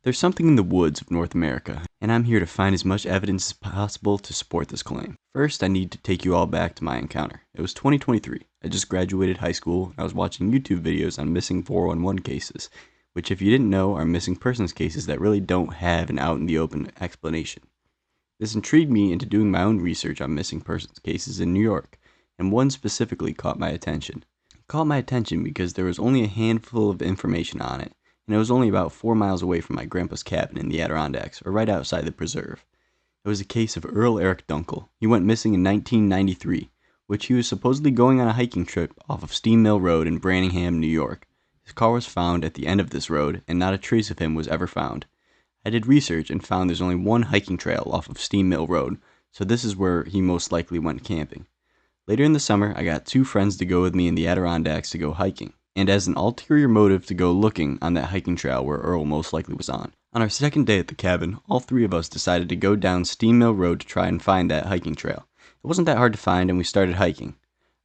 There's something in the woods of North America, and I'm here to find as much evidence as possible to support this claim. First, I need to take you all back to my encounter. It was 2023. I just graduated high school, and I was watching YouTube videos on missing 411 cases, which if you didn't know are missing persons cases that really don't have an out-in-the-open explanation. This intrigued me into doing my own research on missing persons cases in New York, and one specifically caught my attention. It caught my attention because there was only a handful of information on it, and it was only about 4 miles away from my grandpa's cabin in the Adirondacks, or right outside the preserve. It was a case of Earl Eric Dunkel. He went missing in 1993, which he was supposedly going on a hiking trip off of Steam Mill Road in Branningham, New York. His car was found at the end of this road, and not a trace of him was ever found. I did research and found there's only one hiking trail off of Steam Mill Road, so this is where he most likely went camping. Later in the summer, I got 2 friends to go with me in the Adirondacks to go hiking, and as an ulterior motive to go looking on that hiking trail where Earl most likely was on. On our second day at the cabin, all 3 of us decided to go down Steam Mill Road to try and find that hiking trail. It wasn't that hard to find, and we started hiking.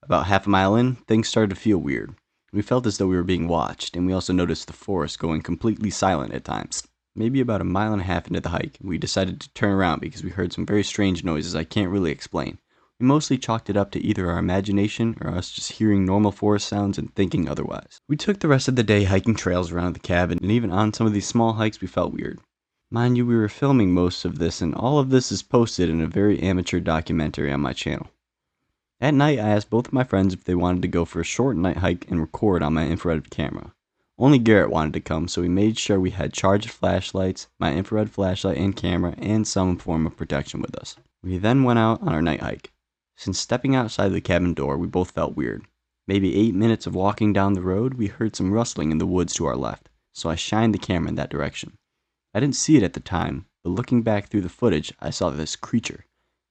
About half a mile in, things started to feel weird. We felt as though we were being watched, and we also noticed the forest going completely silent at times. Maybe about a mile and a half into the hike, we decided to turn around because we heard some very strange noises I can't really explain. We mostly chalked it up to either our imagination or us just hearing normal forest sounds and thinking otherwise. We took the rest of the day hiking trails around the cabin, and even on some of these small hikes we felt weird. Mind you, we were filming most of this, and all of this is posted in a very amateur documentary on my channel. At night, I asked both of my friends if they wanted to go for a short night hike and record on my infrared camera. Only Garrett wanted to come, so we made sure we had charged flashlights, my infrared flashlight and camera, and some form of protection with us. We then went out on our night hike. Since stepping outside the cabin door, we both felt weird. Maybe 8 minutes of walking down the road, we heard some rustling in the woods to our left, so I shined the camera in that direction. I didn't see it at the time, but looking back through the footage, I saw this creature.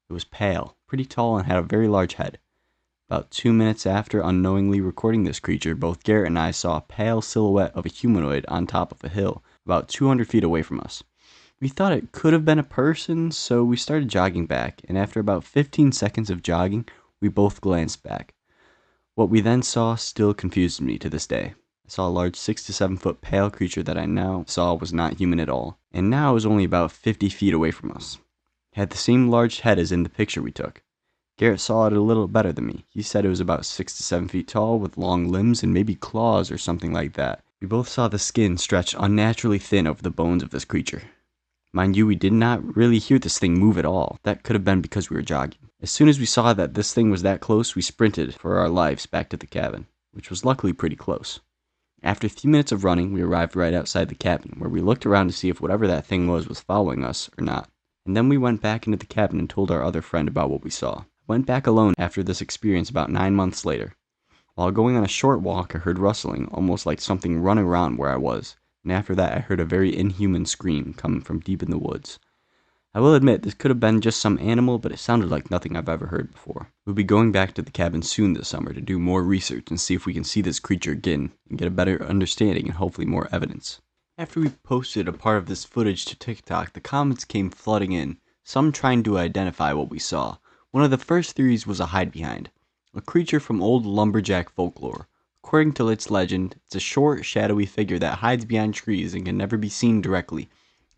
It was pale, pretty tall, and had a very large head. About 2 minutes after unknowingly recording this creature, both Garrett and I saw a pale silhouette of a humanoid on top of a hill, about 200 feet away from us. We thought it could have been a person, so we started jogging back, and after about 15 seconds of jogging, we both glanced back. What we then saw still confuses me to this day. I saw a large 6 to 7 foot pale creature that I now saw was not human at all, and now was only about 50 feet away from us. It had the same large head as in the picture we took. Garrett saw it a little better than me. He said it was about 6 to 7 feet tall with long limbs and maybe claws or something like that. We both saw the skin stretch unnaturally thin over the bones of this creature. Mind you, we did not really hear this thing move at all. That could have been because we were jogging. As soon as we saw that this thing was that close, we sprinted for our lives back to the cabin, which was luckily pretty close. After a few minutes of running, we arrived right outside the cabin, where we looked around to see if whatever that thing was following us or not. And then we went back into the cabin and told our other friend about what we saw. I went back alone after this experience about 9 months later. While going on a short walk, I heard rustling, almost like something running around where I was. And after that I heard a very inhuman scream coming from deep in the woods. I will admit this could have been just some animal, but it sounded like nothing I've ever heard before. We'll be going back to the cabin soon this summer to do more research and see if we can see this creature again and get a better understanding and hopefully more evidence. After we posted a part of this footage to TikTok, the comments came flooding in, some trying to identify what we saw. One of the first theories was a hide-behind, a creature from old lumberjack folklore. According to its legend, it's a short, shadowy figure that hides behind trees and can never be seen directly.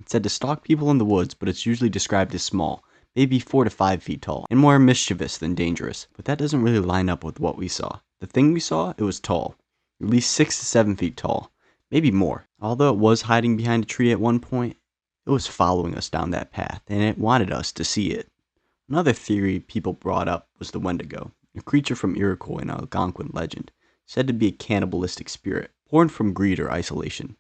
It's said to stalk people in the woods, but it's usually described as small, maybe 4 to 5 feet tall, and more mischievous than dangerous. But that doesn't really line up with what we saw. The thing we saw, it was tall, at least 6 to 7 feet tall, maybe more. Although it was hiding behind a tree at one point, it was following us down that path, and it wanted us to see it. Another theory people brought up was the Wendigo, a creature from Iroquois and Algonquin legend, said to be a cannibalistic spirit, born from greed or isolation.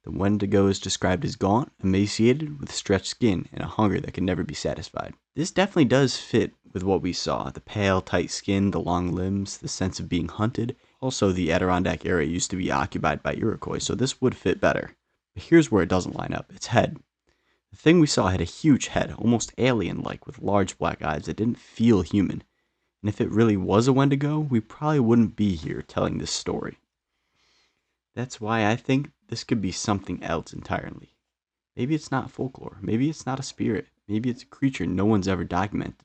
The Wendigo is described as gaunt, emaciated, with stretched skin, and a hunger that can never be satisfied. This definitely does fit with what we saw, the pale, tight skin, the long limbs, the sense of being hunted. Also, the Adirondack area used to be occupied by Iroquois, so this would fit better. But here's where it doesn't line up, its head. The thing we saw had a huge head, almost alien-like, with large black eyes that didn't feel human. And if it really was a Wendigo, we probably wouldn't be here telling this story. That's why I think this could be something else entirely. Maybe it's not folklore, maybe it's not a spirit, maybe it's a creature no one's ever documented,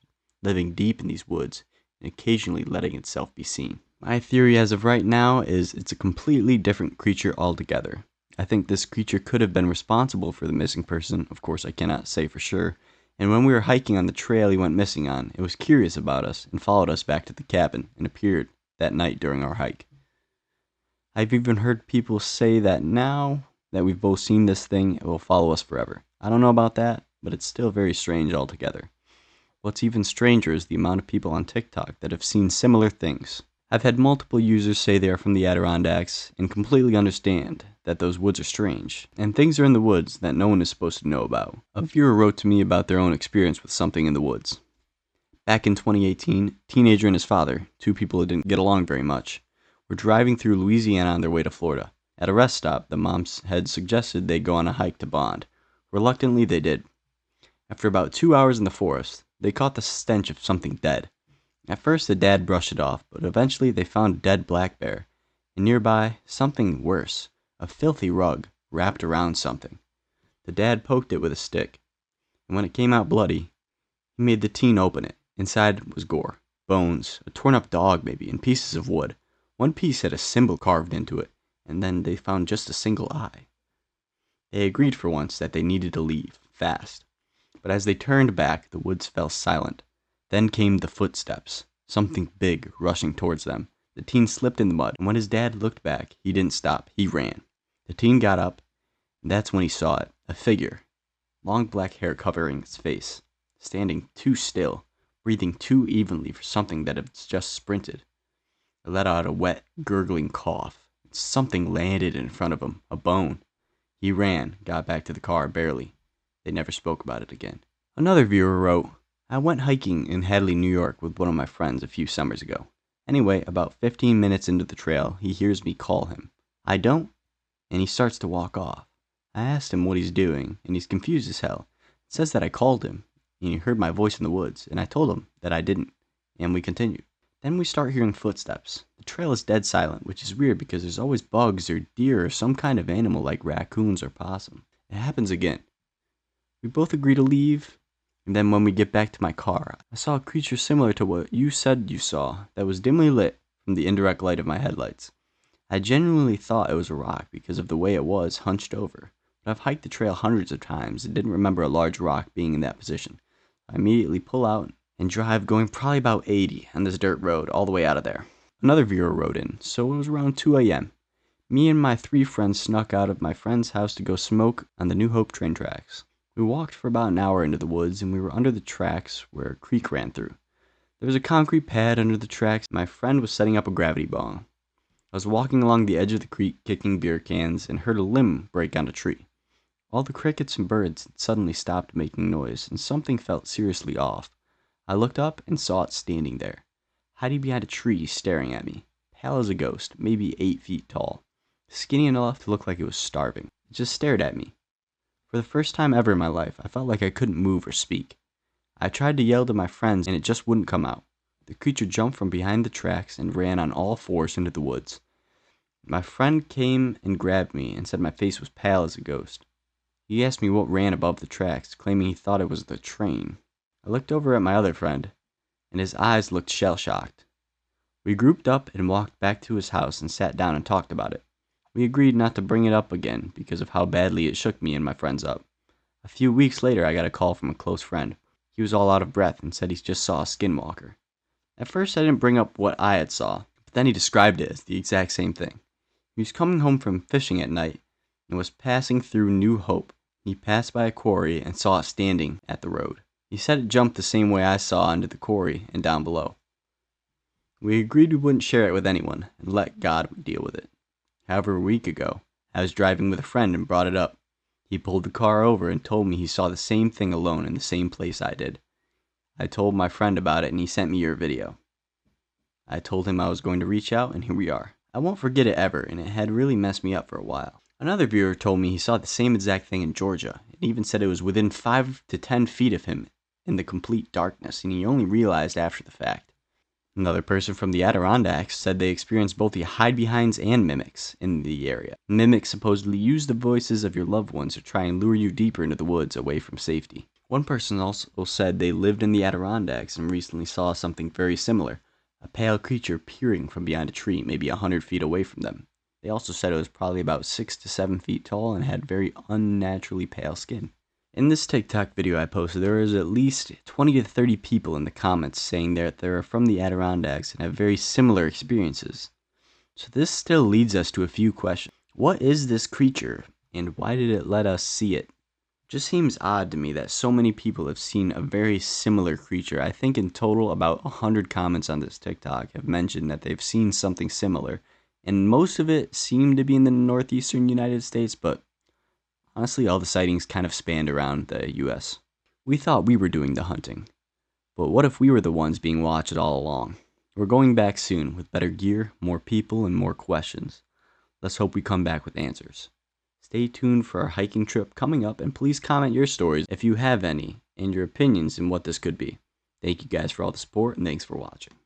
living deep in these woods, and occasionally letting itself be seen. My theory as of right now is it's a completely different creature altogether. I think this creature could have been responsible for the missing person. Of course, I cannot say for sure. And when we were hiking on the trail he went missing on, it was curious about us and followed us back to the cabin and appeared that night during our hike. I've even heard people say that now that we've both seen this thing, it will follow us forever. I don't know about that, but it's still very strange altogether. What's even stranger is the amount of people on TikTok that have seen similar things. I've had multiple users say they are from the Adirondacks and completely understand that those woods are strange, and things are in the woods that no one is supposed to know about. A viewer wrote to me about their own experience with something in the woods. Back in 2018, a teenager and his father, two people who didn't get along very much, were driving through Louisiana on their way to Florida. At a rest stop, the moms had suggested they go on a hike to Bond. Reluctantly, they did. After about 2 hours in the forest, they caught the stench of something dead. At first, the dad brushed it off, but eventually they found a dead black bear, and nearby, something worse, a filthy rug wrapped around something. The dad poked it with a stick, and when it came out bloody, he made the teen open it. Inside was gore, bones, a torn-up dog maybe, and pieces of wood. One piece had a symbol carved into it, and then they found just a single eye. They agreed for once that they needed to leave, fast. But as they turned back, the woods fell silent. Then came the footsteps, something big rushing towards them. The teen slipped in the mud, and when his dad looked back, he didn't stop. He ran. The teen got up, and that's when he saw it, a figure, long black hair covering its face, standing too still, breathing too evenly for something that had just sprinted. It let out a wet, gurgling cough. Something landed in front of him, a bone. He ran, got back to the car, barely. They never spoke about it again. Another viewer wrote, I went hiking in Hadley, New York with one of my friends a few summers ago. Anyway, about 15 minutes into the trail, he hears me call him. I don't, and he starts to walk off. I asked him what he's doing, and he's confused as hell. It says that I called him, and he heard my voice in the woods, and I told him that I didn't, and we continued. Then we start hearing footsteps. The trail is dead silent, which is weird because there's always bugs or deer or some kind of animal like raccoons or possum. It happens again. We both agree to leave, and then when we get back to my car, I saw a creature similar to what you said you saw that was dimly lit from the indirect light of my headlights. I genuinely thought it was a rock because of the way it was hunched over, but I've hiked the trail hundreds of times and didn't remember a large rock being in that position. I immediately pull out and drive going probably about 80 on this dirt road all the way out of there. Another viewer wrote in, so it was around 2 a.m. Me and my 3 friends snuck out of my friend's house to go smoke on the New Hope train tracks. We walked for about an hour into the woods and we were under the tracks where a creek ran through. There was a concrete pad under the tracks. My friend was setting up a gravity bong. I was walking along the edge of the creek kicking beer cans and heard a limb break on a tree. All the crickets and birds had suddenly stopped making noise and something felt seriously off. I looked up and saw it standing there, hiding behind a tree staring at me, pale as a ghost, maybe 8 feet tall, skinny enough to look like it was starving. It just stared at me. For the first time ever in my life, I felt like I couldn't move or speak. I tried to yell to my friends and it just wouldn't come out. The creature jumped from behind the tracks and ran on all fours into the woods. My friend came and grabbed me and said my face was pale as a ghost. He asked me what ran above the tracks, claiming he thought it was the train. I looked over at my other friend, and his eyes looked shell-shocked. We grouped up and walked back to his house and sat down and talked about it. We agreed not to bring it up again because of how badly it shook me and my friends up. A few weeks later, I got a call from a close friend. He was all out of breath and said he just saw a skinwalker. At first, I didn't bring up what I had saw, but then he described it as the exact same thing. He was coming home from fishing at night and was passing through New Hope. He passed by a quarry and saw it standing at the road. He said it jumped the same way I saw into the quarry and down below. We agreed we wouldn't share it with anyone and let God deal with it. However, a week ago, I was driving with a friend and brought it up. He pulled the car over and told me he saw the same thing alone in the same place I did. I told my friend about it and he sent me your video. I told him I was going to reach out and here we are. I won't forget it ever and it had really messed me up for a while. Another viewer told me he saw the same exact thing in Georgia and even said it was within 5 to 10 feet of him in the complete darkness and he only realized after the fact. Another person from the Adirondacks said they experienced both the hide-behinds and mimics in the area. Mimics supposedly use the voices of your loved ones to try and lure you deeper into the woods away from safety. One person also said they lived in the Adirondacks and recently saw something very similar, a pale creature peering from behind a tree maybe 100 feet away from them. They also said it was probably about 6 to 7 feet tall and had very unnaturally pale skin. In this TikTok video I posted, there was at least 20 to 30 people in the comments saying that they're from the Adirondacks and have very similar experiences. So this still leads us to a few questions. What is this creature, and why did it let us see it? Just seems odd to me that so many people have seen a very similar creature. I think in total about 100 comments on this TikTok have mentioned that they've seen something similar, and most of it seemed to be in the Northeastern United States, but honestly all the sightings kind of spanned around the US. We thought we were doing the hunting, but what if we were the ones being watched all along? We're going back soon with better gear, more people, and more questions. Let's hope we come back with answers. Stay tuned for our hiking trip coming up, and please comment your stories if you have any and your opinions in what this could be. Thank you guys for all the support, and thanks for watching.